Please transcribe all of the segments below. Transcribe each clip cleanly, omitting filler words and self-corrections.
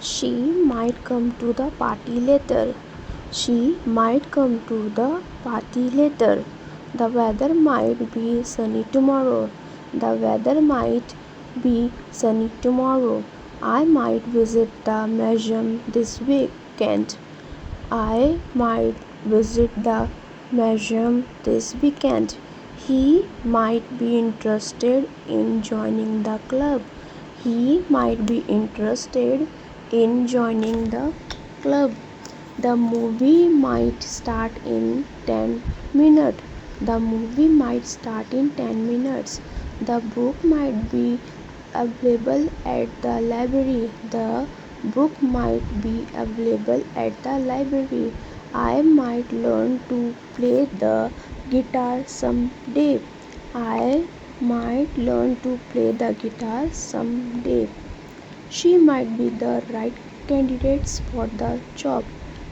She might come to the party later. She might come to the party later. The weather might be sunny tomorrow. The weather might be sunny tomorrow. I might visit the museum this weekend. I might visit the museum this weekend. He might be interested in joining the club. He might be interested in joining the club. The movie might start in 10 minutes. The movie might start in 10 minutes. The book might be available at the library. The book might be available at the library. I might learn to play the guitar someday. I might learn to play the guitar someday. She might be the right candidates for the job.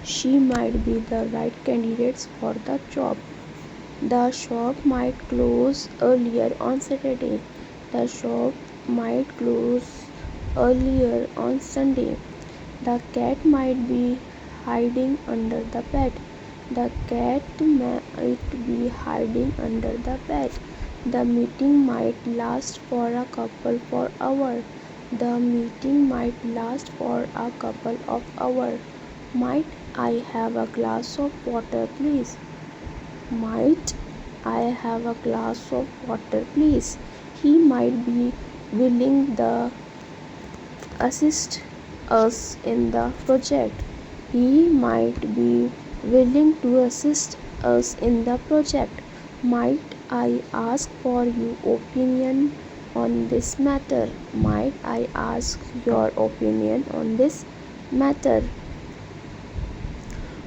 She might be the right candidates for the job. The shop might close earlier on Saturday. The shop might close earlier on Sunday. The cat might be hiding under the bed. The cat might be hiding under the bed. The meeting might last for a couple of hours. The meeting might last for a couple of hours. Might I have a glass of water, please? Might I have a glass of water, please? He might be willing to assist us in the project. He might be willing to assist us in the project. Might I ask for your opinion on this matter? Might I ask your opinion on this matter?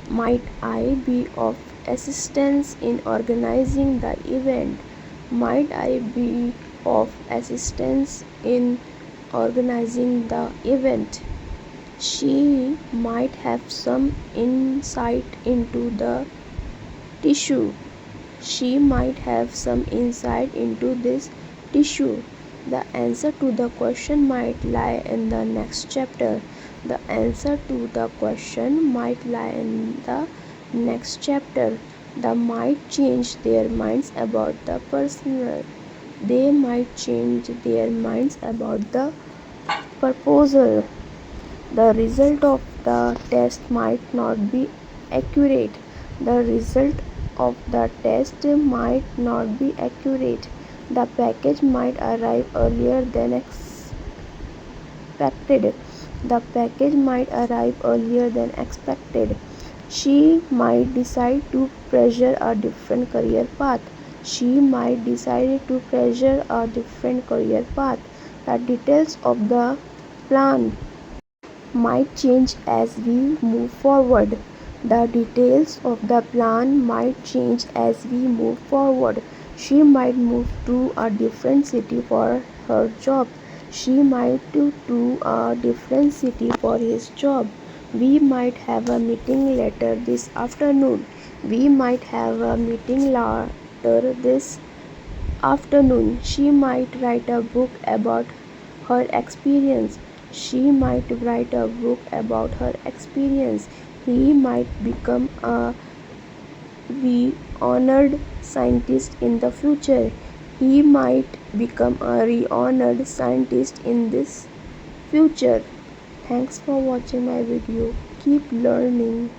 Might I be of assistance in organizing the event? Might I be of assistance in organizing the event? She might have some insight into the tissue. She might have some insight into this tissue. The answer to the question might lie in the next chapter. The answer to the question might lie in the next chapter. They might change their minds about the personal. They might change their minds about the proposal. The result of the test might not be accurate. The result of the test might not be accurate. The package might arrive earlier than expected. The package might arrive earlier than expected. She might decide to pursue a different career path. She might decide to pursue a different career path. The details of the plan might change as we move forward. The details of the plan might change as we move forward. She might move to a different city for her job. She might to a different city for his job. We might have a meeting later this afternoon. We might have a meeting later this afternoon. She might write a book about her experience. She might write a book about her experience. He might become a renowned scientist in the future. He might become a renowned scientist in this future. Thanks for watching my video. Keep learning.